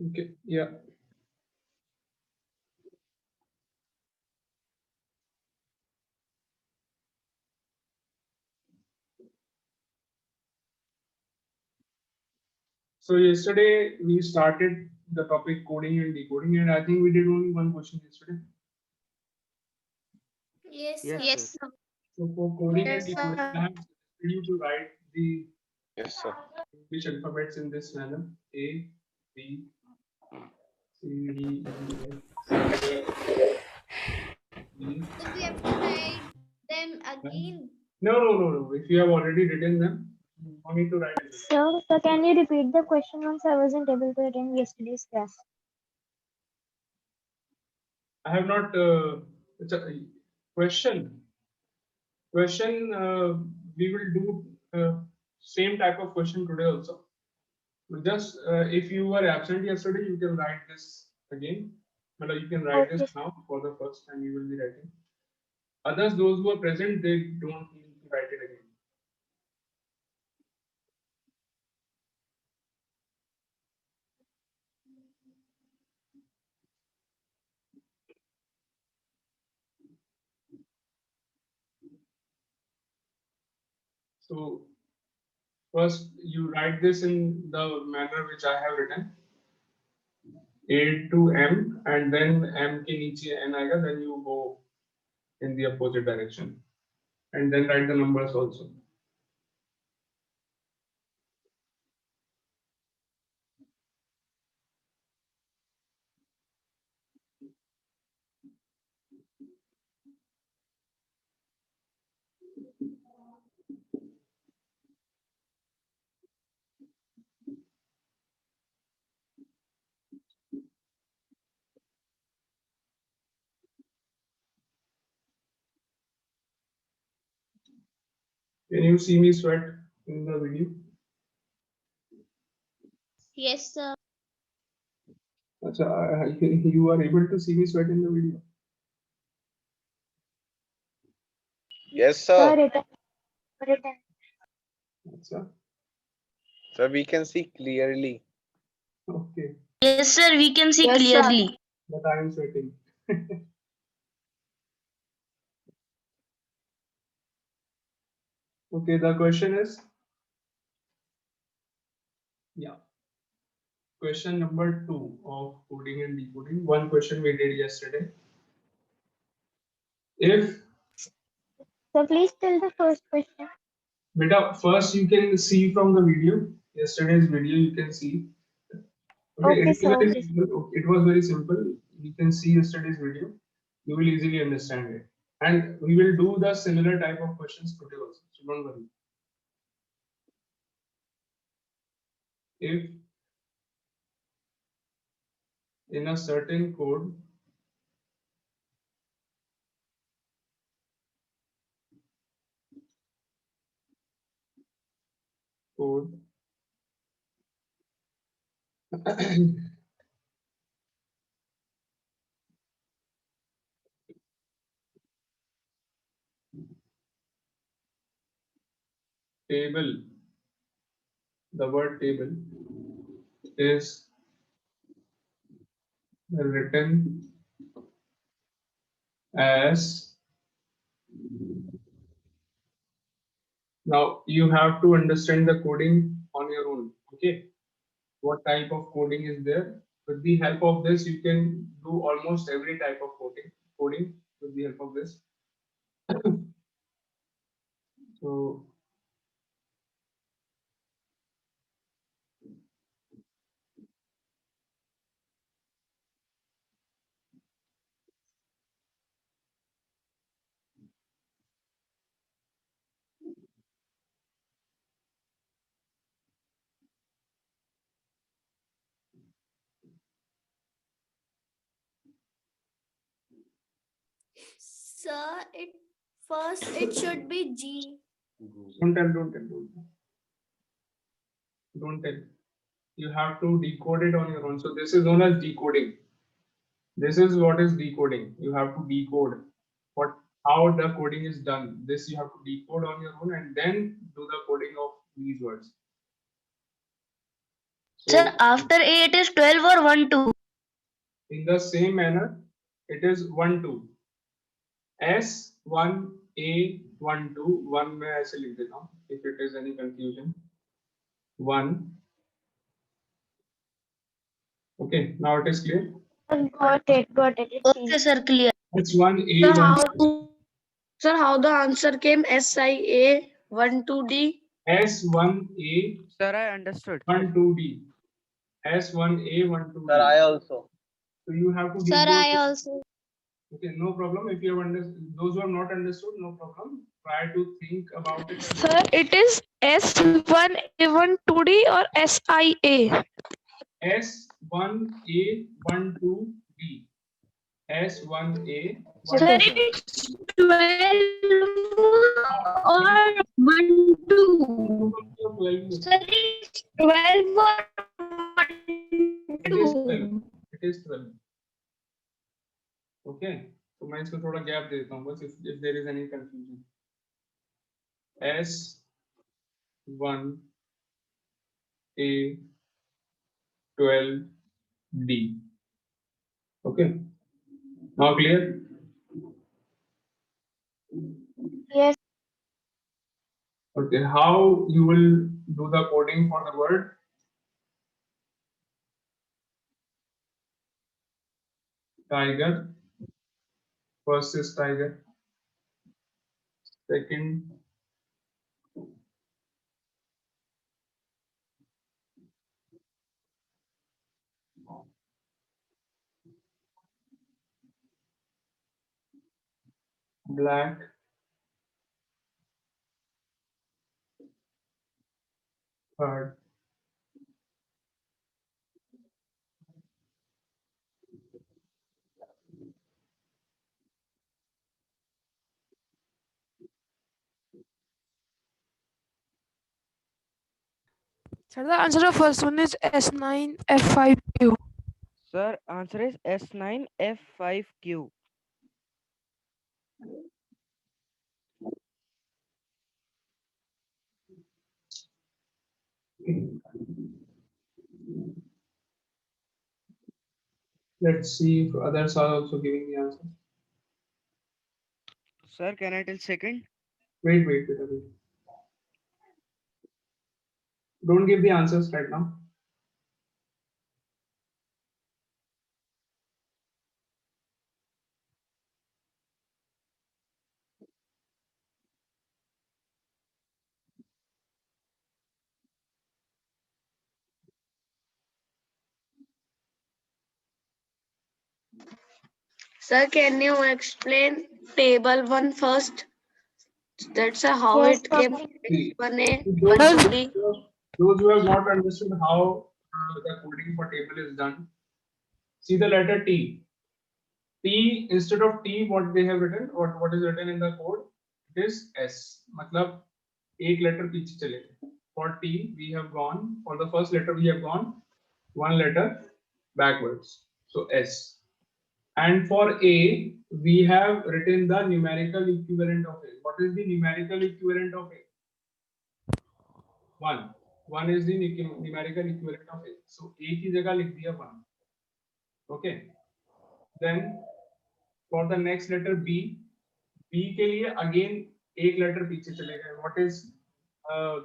Okay, yeah. So yesterday we started the topic coding and decoding, and I think we did only one question yesterday. Yes, Yes, sir. sir. So for coding and Yes, decoding, sir. I have suggested you to write the Yes, sir. English alphabets in this manner: A, B, C, D, E, F, G. So we have to write them again. No, no, no, no. If you have already written them, you don't need to write it again. So can you repeat the question once? I wasn't able to attend yesterday's class. I have not. It's a question. Question. We will do same type of question today also. Just if you were absent yesterday, you can write this again. But you can write this Okay. now for the first time you will be writing. Others, those who are present, they don't need to write it again. So first you write this in the manner which I have written. A to M, and then M के नीचे N आएगा, then you go in the opposite direction, and then write the numbers also. Can you see me sweat in the video? Yes, sir. अच्छा, you are able to see me sweat in the video. Yes, Sir, sir. written. अच्छा, Sir, we can see clearly. okay, Yes, sir, we can see Yes, sir. clearly. but I am sweating. Okay, the question is, yeah, question number 2 of coding and decoding. One question we did yesterday. If So please tell the first question. beta, first you can see from the video, yesterday's video, you can see. Okay, Okay, it was sir. very Okay. simple. It was very simple. You can see yesterday's video. You will easily understand it. And we will do the similar type of questions today also. So don't worry. If in a certain code table, the word table is written as, now you have to understand the coding on your own. Okay, what type of coding is there? With the help of this, you can do almost every type of coding with the help of this. So Sir, it first it should be G. don't tell. You have to decode it on your own. So this is known as decoding. This is what is decoding. You have to decode what how the coding is done. This you have to decode on your own and then do the coding of these words. Sir, So after A it is 12 or 1, 2. in the same manner, it is 1, 2. S1, A1, 2. 1 मैं ऐसे लिख देता हूँ if it is any confusion. 1. Okay, now it is clear. Got it, got it. It's Okay, sir, clear. S1, Sir, A1, how the answer came? SIA 12D. S1A, Sir, I understood. 1, 2D. S1A, 1, 2D. Sir, I also. So you have to Sir, deal I with. also. Okay, no problem. If you have understood, those who have not understood, no problem. Try to think about it. Sir, it is S1A1 2D or SIA? S1A, 1, 2D. S1A, 1, Sir, 2. it's 12 or 1, 2. Sir, it's 12 or 1, It is 12. 2. It is 12. Okay. तो मैं इसको थोड़ा gap दे देता हूँ बस if there is any confusion. S1A 12D. Okay. Now clear? Yes. Okay. How you will do the coding for the word? Tiger. First is tiger. Second, black. Third, Sir, the answer of first one is S9F5Q. Sir, answer is S9F5Q. let's see if others are also giving the answer. Sir, can I tell second? Wait. Wait. Don't give the answers right now. Sir, can you explain table 1 first? That's how Yes, it came. See, 1A, those, 1D. those who have not understood how the coding for table is done, see the letter T. T instead of T, what they have written, what is written in the code, it is S. मतलब एक letter पीछे चले गए. For T, we have gone, for the first letter we have gone one letter backwards. So S. And for A, we have written the numerical equivalent of A. What is the numerical equivalent of A? 1. 1 is the numerical equivalent of A. So A की जगह लिख दिया 1. Okay. Then for the next letter B, B के लिए again एक letter पीछे चले गए. What is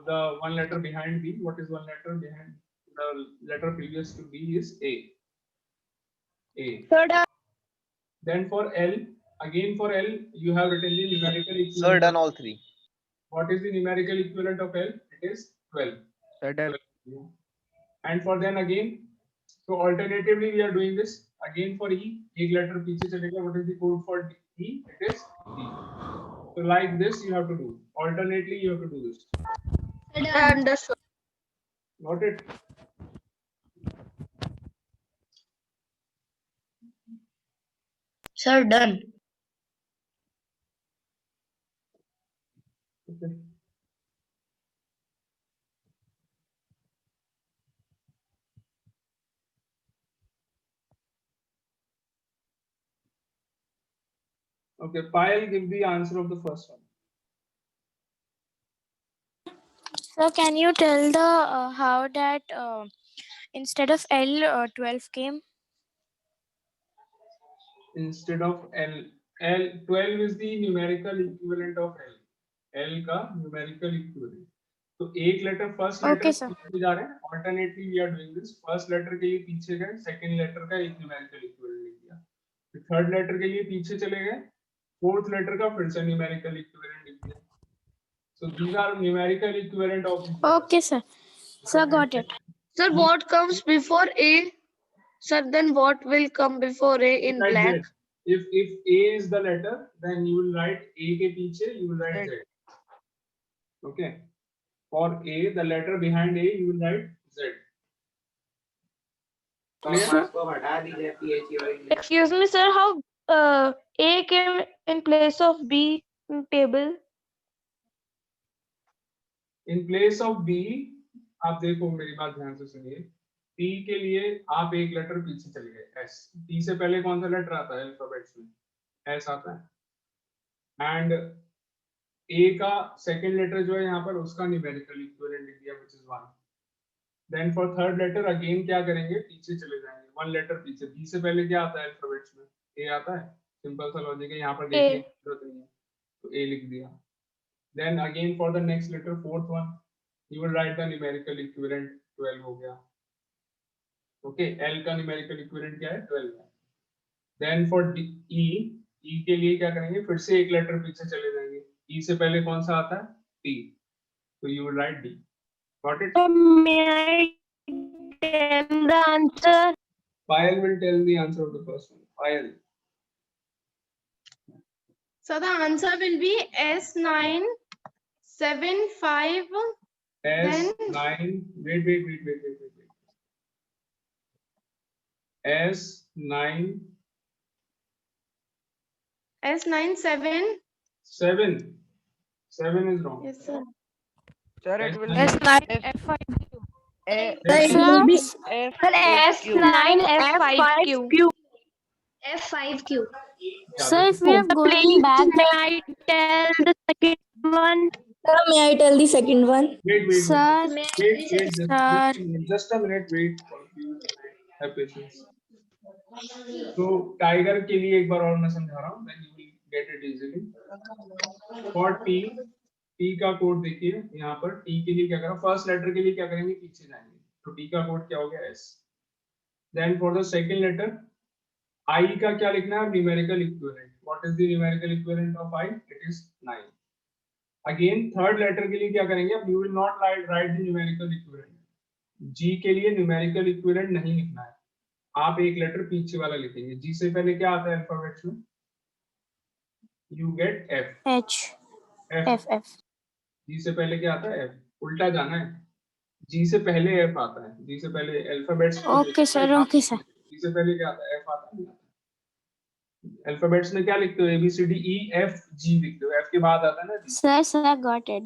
the one letter behind B? What is one letter behind the letter previous to B is A. A. Sir, done. Then for L, again for L, you have written the numerical equivalent. Sir, done all three. What is the numerical equivalent of L? It is 12. Sir, done. And for then again, so alternatively we are doing this. Again for E, एक letter पीछे चलेगा. What is the code for E? It is D. So like this you have to do. Alternately you have to do this. I understood. Got it? Sir, done. Okay. Okay, Payal, give the answer of the first one. Sir, can you tell the how that Instead of L, 12 came. Instead of L 12 is the numerical equivalent of L. L का numerical equivalent. तो एक letter first Okay, letter sir. पीछे जा रहे हैं. Alternately we are doing this. First letter के लिए पीछे गए, सेकंड लेटर का एक न्यूमेरिकल इक्विवेलेंट लिख दिया. फिर थर्ड लेटर के लिए पीछे चले गए, फोर्थ लेटर का फिर से न्यूमेरिकल इक्विवेलेंट लिख दिया. So these are numerical equivalent of these letters. Okay, sir. Sir, got it. Sir, what comes before A? Sir, then what will come before A in Like black? that. If A is the letter, then you will write A के पीछे you will write Z. Okay. For A, the letter behind A, you will write Z. Excuse me, sir. How A came in place of B in table? In place of B, आप देखो मेरी बात ध्यान से सुनिए. P के लिए आप एक लेटर पीछे चले गए, S. P से पहले कौन सा लेटर आता है अल्फाबेट्स में? S आता है. And A का सेकंड लेटर जो है यहाँ पर उसका न्यूमेरिकल इक्विवेलेंट लिख दिया which is 1. Then for third letter again क्या करेंगे? पीछे चले जाएंगे, one letter पीछे. B से पहले क्या आता है अल्फाबेट्स में? A आता है. सिंपल सा लॉजिक है, यहाँ पर देखने की जरूरत नहीं है, तो A लिख दिया. Then again for the next letter, fourth one, you will write the numerical equivalent 12 हो गया. Okay, L का numerical equivalent क्या है? 12 है. Then for E के लिए क्या करेंगे? फिर से एक लेटर पीछे चले जाएंगे. E से पहले कौन सा आता है? T. So you will write D. Got it? May I tell the answer? Payal will tell the answer of the first one. Payal. So the answer will be S9 7 5. S9. Wait. S9 S9 7. 7. 7 is wrong. Yes, sir. Sir, it will S9 be F5Q. It will be S9 F5Q. F5Q. Sir, if we have going back, May I tell the second one? Sir, may I tell the second one? Wait. sir, Wait, Sir. just a minute, wait. Have patience. तो tiger के लिए एक बार और मैं समझा रहा हूँ, then you will get it easily. For T का कोड देखिए यहाँ पर. T के लिए क्या करें? फर्स्ट लेटर के लिए क्या करेंगे? पीछे जाएंगे. तो T का कोड क्या हो गया? S. Then for the second letter, I का क्या लिखना है? Numerical equivalent. What is the numerical equivalent of I? It is 9. Again third letter के लिए क्या करेंगे? अब you will not write the numerical equivalent. G के लिए numerical equivalent नहीं लिखना है, आप एक लेटर पीछे वाला लिखेंगे. G से पहले क्या आता है अल्फाबेट्स में? You get F. H, F. G से पहले क्या आता है? F. उल्टा जाना है. G से पहले F आता है. G से पहले alphabets. Okay, sir. Okay, sir. G से पहले क्या आता है? F आता है. अल्फाबेट्स में क्या लिखते हो? A B C D E F G लिखते हो. F के बाद आता है ना G. Sir, got it.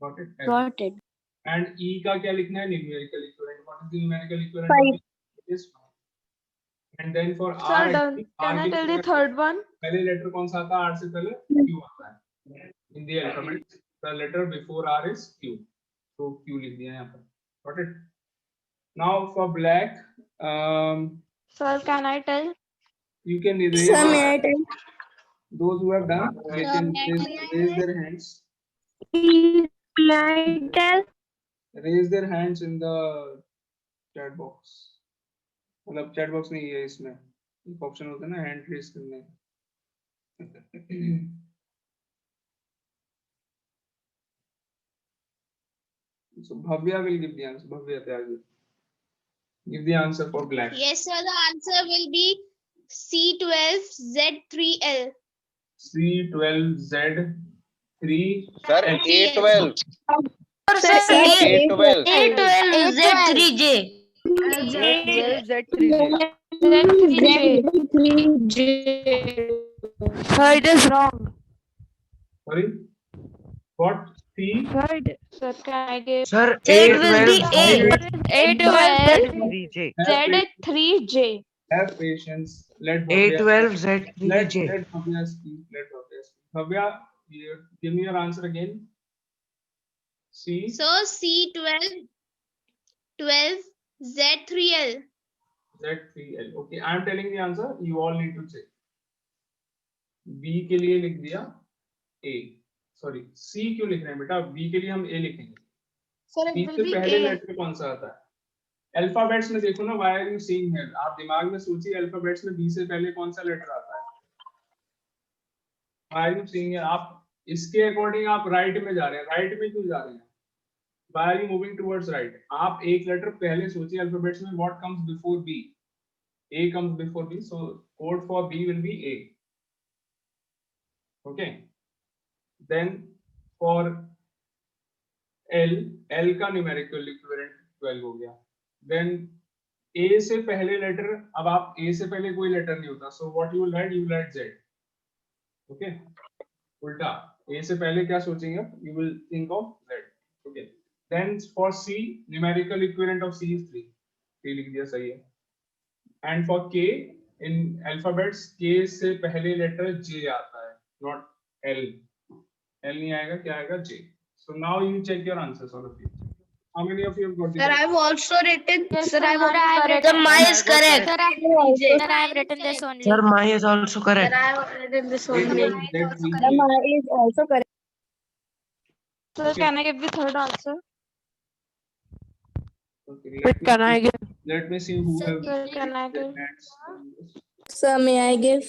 Got it? F. Got it. And E का क्या लिखना है? Numerical equivalent. What is the numerical equivalent? 5. It is 5. And then for Sir, R, done. Can I tell the third one? पहले letter कौन सा आता है? R से पहले Q आता है. In the alphabet, the letter before R is Q. So Q लिख दिया यहाँ पर. Got it? Now for black, Sir, can I tell? you can raise. Sir, may I tell? Those who have done, they can raise their hands. May I tell? Raise their hands in the chat box. मतलब chat box नहीं है, इसमें एक option होता है ना hand raise करने. So Bhavya will give the answer. Bhavya Tyagi. Give the answer for black. Yes, sir. The answer will be C12Z3L. C12Z3. Sir, A12. Sir, A12. A12Z3J. Sir, it is wrong. Sorry. What? C. Sir, can I give? Sir, It will be A12Z3J. Z3J. Have patience. Let Bhavya. A12Z3J. Let Bhavya speak. Let Bhavya speak. Bhavya, give me your answer again. C. So C12 Z3L. Z3L. Okay, I am telling the answer. You all need to check. B के लिए लिख दिया A. Sorry, C क्यों लिख रहे हैं बेटा? B के लिए हम A लिखेंगे. Sir, B it से will be पहले A. लेटर कौन सा आता है? अल्फाबेट्स में देखो ना, why are you seeing here? आप दिमाग में सोचिए अल्फाबेट्स में B से पहले कौन सा लेटर आता है? Why are you seeing here? आप इसके अकॉर्डिंग आप राइट में जा रहे हैं. राइट में क्यों जा रहे हैं? Why are you moving towards right? आप एक लेटर पहले सोचिए अल्फाबेट्स में what comes before B? A comes before B, so code for B will be A. Okay. Then for L का numerical equivalent 12 हो गया. Then A से पहले लेटर, अब आप A से पहले कोई लेटर नहीं होता, so what you will write? You will write Z. Okay. उल्टा A से पहले क्या सोचेंगे? You will think of Z. Okay. Then for C, numerical equivalent of C is 3. 3 लिख दिया, सही है. And for K, in alphabets, K से पहले लेटर J आता है, not L. L नहीं आएगा, क्या आएगा? J. So now you check your answers, all of you. How many of you have got Sir, it? I've also written. Sir, I've Sir, I have also written. written. Mine is correct. Sir, I have written this only. Sir, mine is also Sir, correct. I've written this Wait, only. wait, let me- is also correct. Sir, Okay. can I give the third answer? Okay, Wait, can I give? let me see who Sir, have Sir, can I their give? hands on this. Sir, may I give?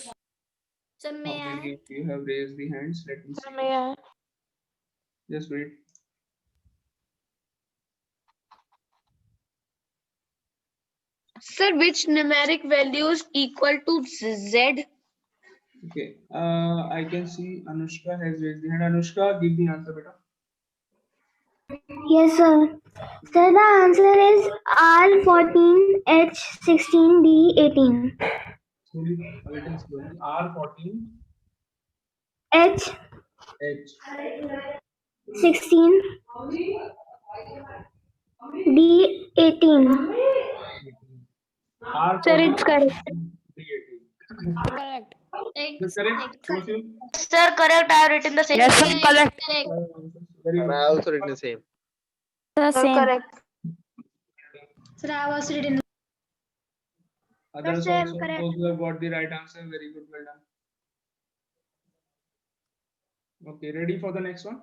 Sir, How may many I? of you have raised the hands? Let me Sir, see. may I? Just wait. Sir, which numeric value is equal to Z? Okay, I can see Anushka has raised the hand. Anushka, give the answer, beta. Yes, sir. Sir, the answer is R14, H16, D18. Slowly, a little slowly. R14, H16, H. D18. R14, Sir, it's correct. D18. Correct. Is correct? Both of you? Sir, correct. I have written the same. Yes, sir, correct. Correct. Very And good. I also written the same. The Sir, same. correct. Sir, I have also written. Others same, also, correct. those who have got the right answer, very good, well done. Okay, ready for the next one?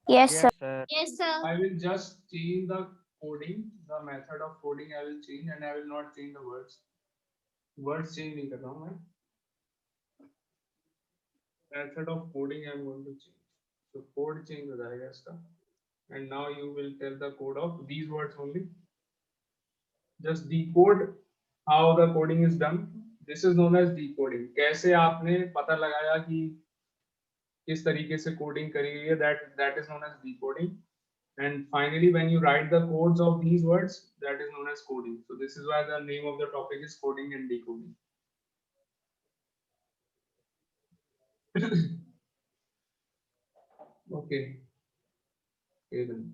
Yes, sir. sir. Yes, sir. I will just change the coding, the method of coding I will change, and I will not change the words. Words change नहीं कर रहा हूँ मैं. Method of coding I am going to change. So code change हो जाएगा इसका. And now you will tell the code of these words only. Just decode how the coding is done. This is known as decoding. कैसे आपने पता लगाया कि किस तरीके से coding करी गई है, that is known as decoding. And finally, when you write the codes of these words, that is known as coding. So this is why the name of the topic is coding and decoding. Okay. Okay then.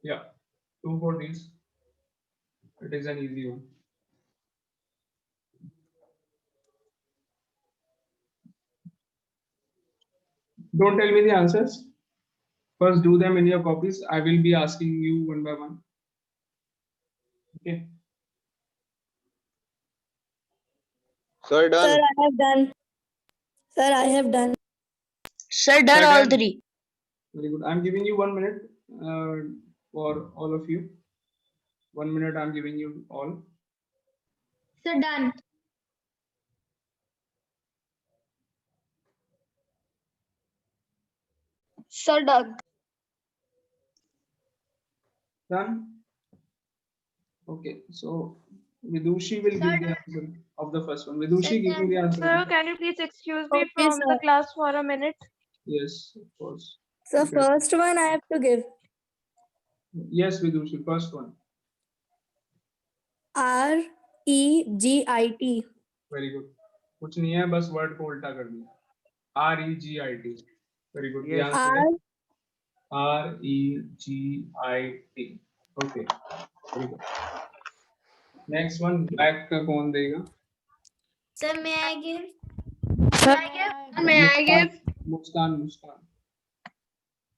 Yeah, 2 for these. It is an easy one. Don't tell me the answers. First, do them in your copies. I will be asking you one by one. Okay. Sir, done. I have done. Sir, I have done. Sir, done Sir, all done. three. Very good. I'm giving you 1 minute for all of you. 1 minute I'm giving you all. So done. Sir, done. Done? Okay, so Vidushi will give the answer of the first one. Vidushi, give me the answer. Sir, can you please excuse me Okay, from the sir. class for a minute? Yes, of course. So Okay. first one I have to give. Yes, Vidushi, first one. REGIT. Very good. कुछ नहीं है, बस word को उल्टा कर दिया. REGIT. Very good. The Yes. answer is REGIT. Okay. Very good. Next one, black का कौन देगा? Sir, may I give? Sir, May I give? Muskan.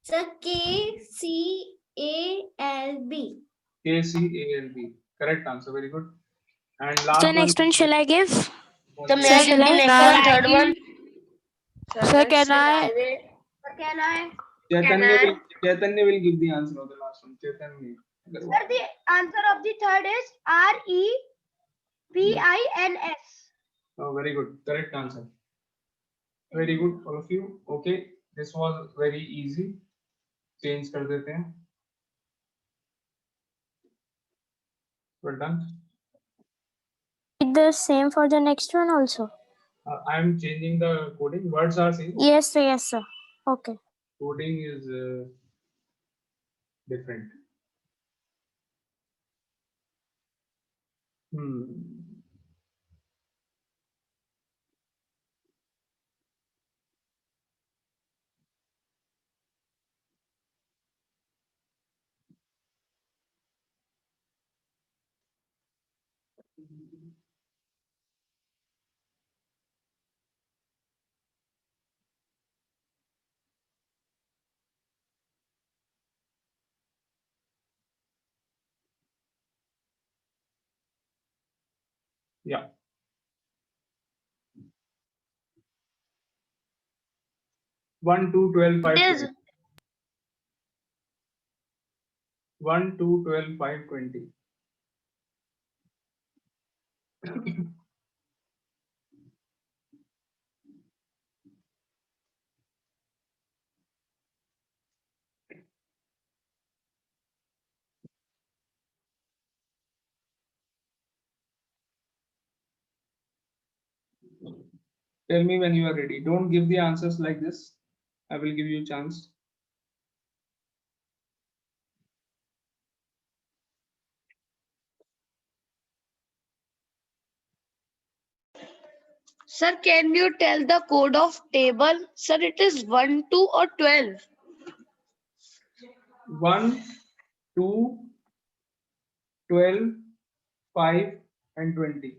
Sir, KCALB. KCALB. Correct answer. Very good. And last so one. next one shall I give? So may I give the next Sir, one, third one? Sir, can I? Can I? Chaitanya will give the answer of the last one. Chaitanya. Sir, the answer of the third is REPINS. Oh, very good. Correct answer. Very good, all of you. Okay, this was very easy. Change कर देते हैं. We're done. The same for the next one also. I'm changing the coding. Words are same. Yes, sir. Okay. Coding is different. Yeah. One, 2, 12, 5, It is 20. 1, 2, 12, 5, 20. Tell me when you are ready. Don't give the answers like this. I will give you a chance. Sir, can you tell the code of table? Sir, it is 1, 2 or 12? 1, 2, 12, 5, and 20.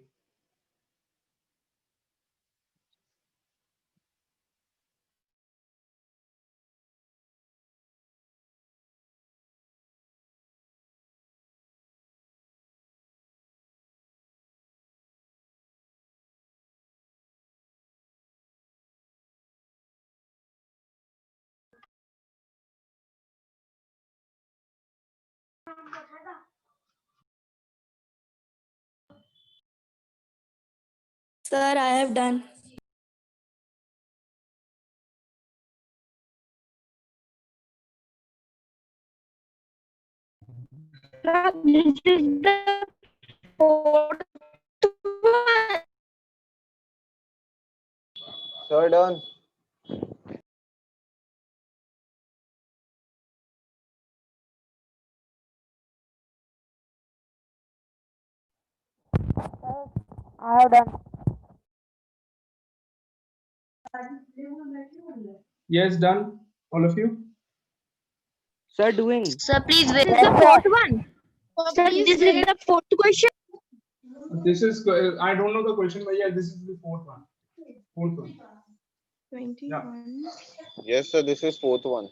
Sir, I have done. This is the code. Sir, done. I have done. Yes, done. All of you. Sir, doing. Sir, please wait. This is the fourth one. Sir, this is the fourth question. This is, I don't know the question, but yeah, this is the fourth one. Fourth one. 21. Yes, sir, this is fourth one.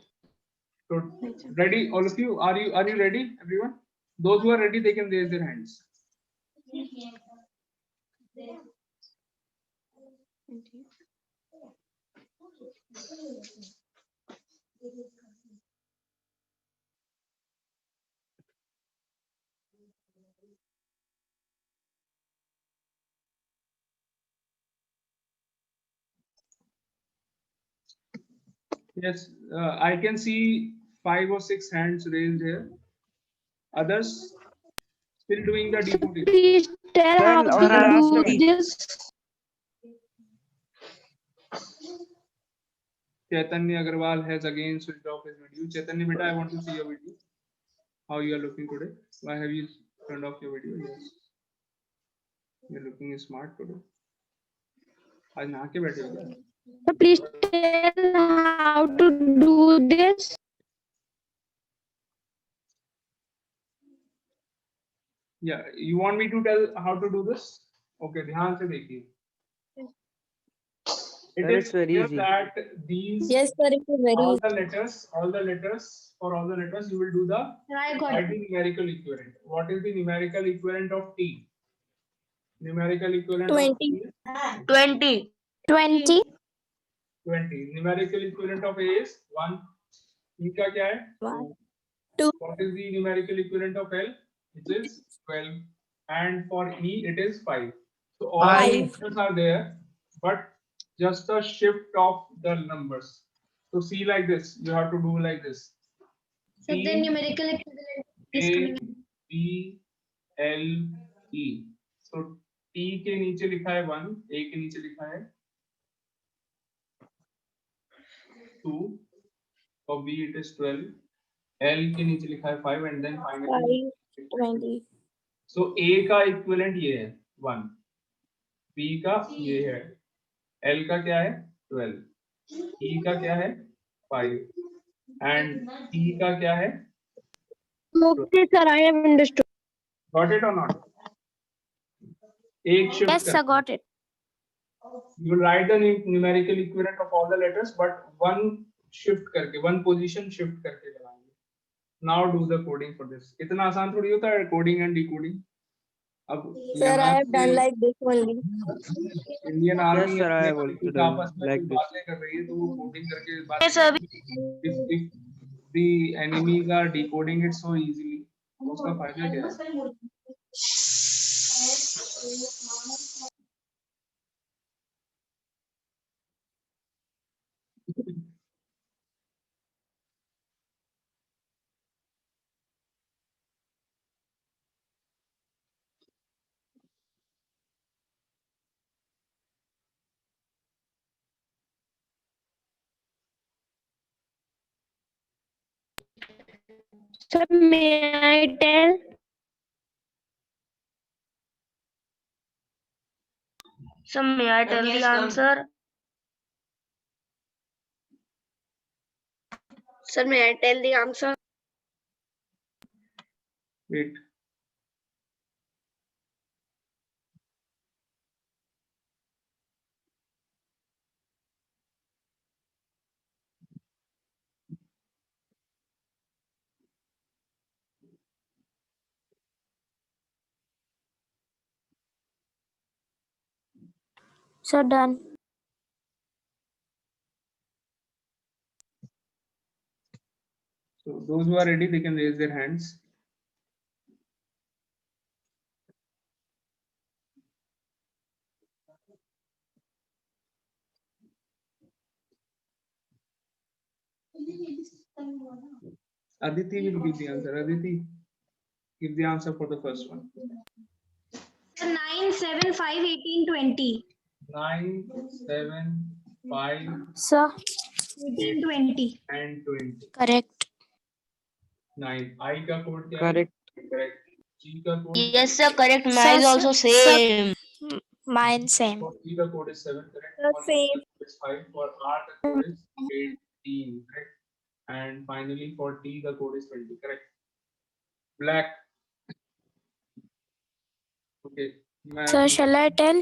So, ready, all of you? Are you ready, everyone? Those who are ready, they can raise their hands. 20. Yes, I can see 5 or 6 hands raised here. Others still doing the decoding. Please tell how Sir, I to asked do again. this. Chaitanya Agarwal has again switched off his video. Chaitanya, beta, I want to see your video. How you are looking today? Why have you turned off your video? Yes. You're looking smart today. आज नहा के बैठे हो क्या? So please tell how to do this. Yeah, you want me to tell how to do this? Okay, ध्यान से देखिए. It Sir, is it's very clear easy. that these Yes, sir. It is very all easy. the letters, for all the letters, you will do the I got write the numerical equivalent. What is the numerical equivalent of T? Numerical equivalent 20. of T is 20. 20. 20. Numerical equivalent of A is 1. E का क्या है? 1. 2. 2. What is the numerical equivalent of L? It is 12. And for E, it is 5. So all the 5. letters are there, but just a shift of the numbers. So see like this. You have to do like this. So the T, numerical equivalent is A, coming. B, L, E. So T के नीचे लिखा है 1, A के नीचे लिखा है 2, for B it is 12, L के नीचे लिखा है 5 and then finally 5. 20. So A का इक्विवेलेंट ये है 1, B का ये है, L का क्या है 12, E का क्या है 5 and T का क्या है? Okay, sir, I have understood. Got it or not? एक shift Yes, sir. Got it. You will write the numerical equivalent of all the letters, but one shift करके, one position shift करके लगाएंगे. Now do the coding for this. इतना आसान थोड़ी होता है coding and decoding. अब Sir, I have done like this only. Indian army Yes, sir, I have also done आपस में like कोई this. बातें कर रही है तो वो coding करके बात. Yes, sir. If the enemies are decoding it so easily, तो उसका फायदा क्या है? Sir, may I tell? Sir, may I tell the answer? Sir, may I tell the answer? Wait. So done. So those who are ready, they can raise their hands. Aditi will give the answer. Aditi, give the answer for the first one. 9, 7, 5, 18, 20. 9, 7, 5, Sir, 18, 20. and 20. correct. 9. I का code क्या है? Correct. Correct. G का code? Yes, sir, correct. Sir, Mine is sir, also sir. same. Mine same. For T the code is 7, correct? The For same. T the code is 5. For R the code is 18, correct? And finally for T the code is 20, correct? Black. Okay. Sir, shall I tell?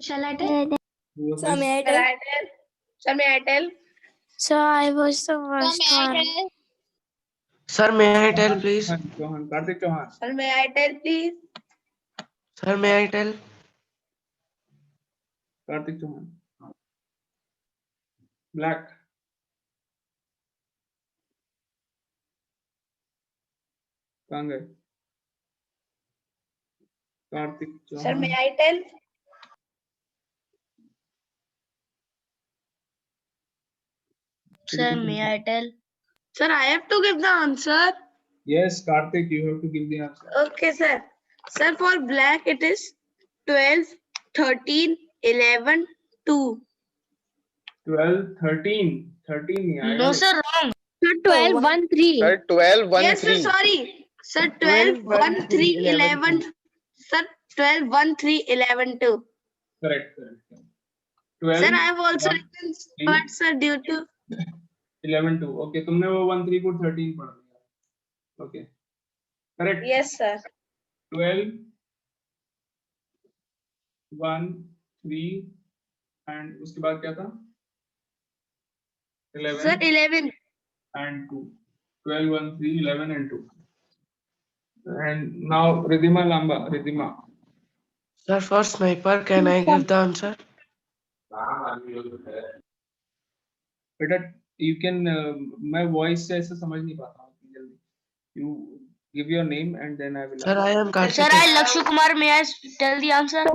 Shall I tell? Who was Sir, this? may I Sir, tell? I tell. Sir, may I tell? Sir, I was the first one. Sir, may I tell, please? Chauhan. Karthik Chauhan. Sir, may I tell, please? Sir, may I tell? Karthik Chauhan. Black. कहाँ गए? Kartik Sir, Chauhan. may I tell? Sir, may I tell? Sir, I have to give the answer. Yes, Karthik, you have to give the answer. Okay, sir. Sir, for black it is 12, 13, 11, 2. 12, 13. 13 नहीं आएगा। No, sir, wrong. Sir, 12, 1, 3. Sir, 12, 1, Yes, sir, 3. sorry. Sir, 12, 1, 3, 11. Sir, 12, 1, 3, 11, 2. Correct, correct. 12, Sir, I have also 1, written, 3, but sir, due to 11, 2. Okay, तुमने वो 1, 3 को 13 पढ़ लिया। Okay, correct. yes, sir. 12, 1, 3 and उसके बाद क्या था? 11 Sir, 11. and 2. 12, 1, 3, 11 and 2. And now Ridhima Lamba. Ridhima. Sir, for sniper, can I give the answer? बेटा you can मैं voice से ऐसे समझ नहीं पाता हूँ जल्दी. You give your name and then I will. Sir, I am Sir, Karthik. I, Lakshu Kumar, may I tell the answer?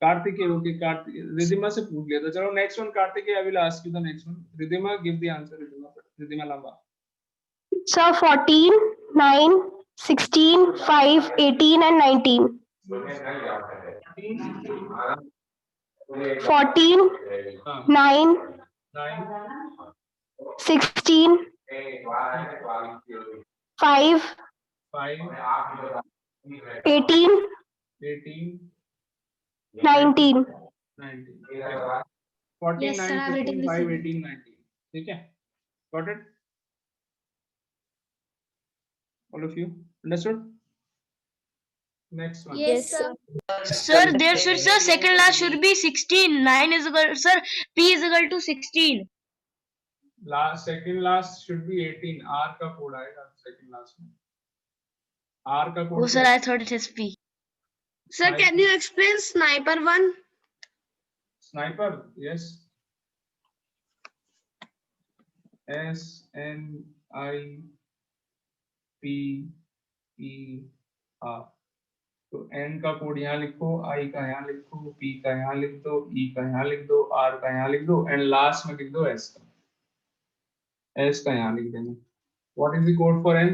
Karthik है, okay, Karthik. Ridhima से पूछ लिया था. चलो next one Karthik है. I will ask you the next one. Ridhima, give the answer. Ridhima Lamba. Sir, 14, 9, 16, 5, 18 and 19. 14, हाँ. 9, 9, 16, 5, 5, 18, 18, 19. 19. 14, Yes, sir, 9, I've written 15, the 5, same. 18, 19. ठीक है? Got it? All of you understood? Next one. Yes, sir. Sir, there should, sir, second last should be 16. 9 is equal, sir, P is equal to 16. Second last should be 18. R का code आएगा second last में. R का Oh, code. sir, I thought it is P. Sir, can you explain sniper one? Sniper, yes. SNIPER. तो N का code यहाँ लिखो, I का यहाँ लिखो, P का यहाँ लिख दो, E का यहाँ लिख दो, R का यहाँ लिख दो, एंड लास्ट में लिख दो S का. S का यहाँ लिख देना. What is the code for N?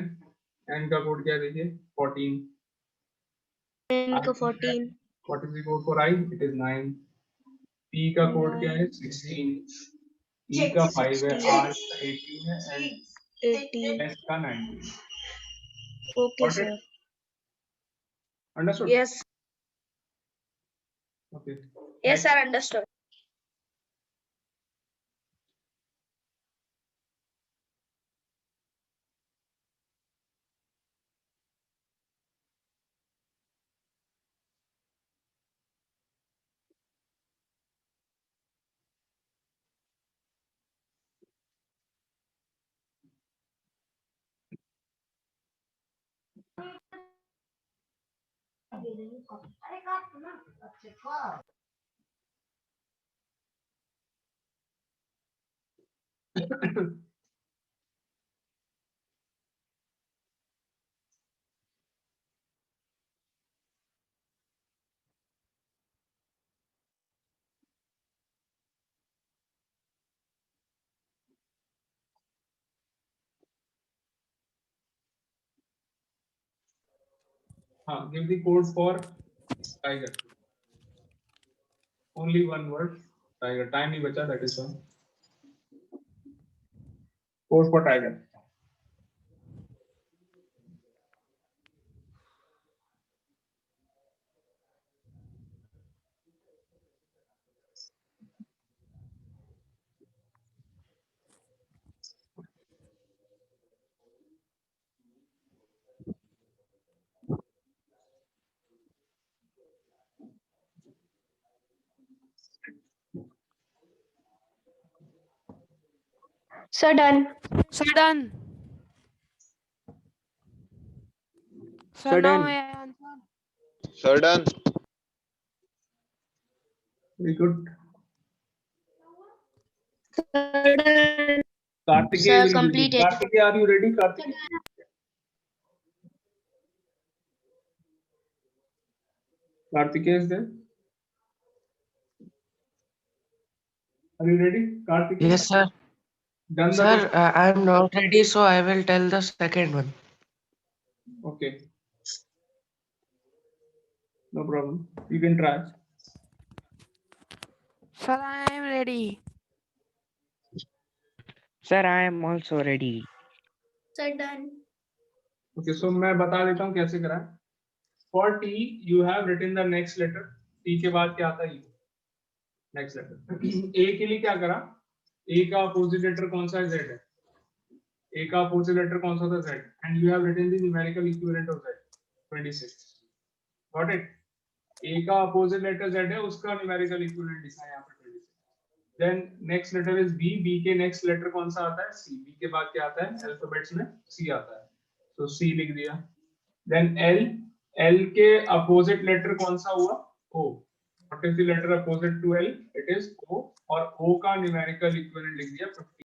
N का कोड क्या देखिए? 14. N का 14. What is the code for I? It is 9. P का कोड क्या है? 16. E का 5 है, R का 18 है, एंड 18. S का 19. Okay, Got it? sir. Understood? Yes. Okay. Yes, sir, understood. Give the code for tiger. Only one word. Tiger. Time ही बचा, that is one. Code for tiger. Sir, done. Sir, done. Sir, now may I answer? Sir, done. Very good. Sir, Kartikeya Sir, will be completed. Kartikeya, are you ready? Kartikeya? Kartikeya is there? Are you ready? Kartikeya? Yes, sir. Done the Sir, question? I am not ready, so I will tell the second one. Okay. No problem. You can try. Sir, I am ready. Sir, I am also ready. Sir, done. Okay, so मैं बता देता हूँ कैसे करा है. For T, you have written the next letter. T के बाद क्या आता है? U. Next letter. A के लिए क्या करा? A का opposite letter कौन सा है? Z है. A का opposite letter कौन सा था? Z. And you have written the numerical equivalent of Z. 26. Got it? A का opposite letter Z है, उसका numerical equivalent लिखा है यहाँ पर 26. Then next letter is B. B के next letter कौन सा आता है? C. B के बाद क्या आता है? Alphabets में C आता है. So C लिख दिया. Then L. L के opposite letter कौन सा हुआ? O. What is the letter opposite to L? It is O. और O का numerical equivalent लिख दिया 50.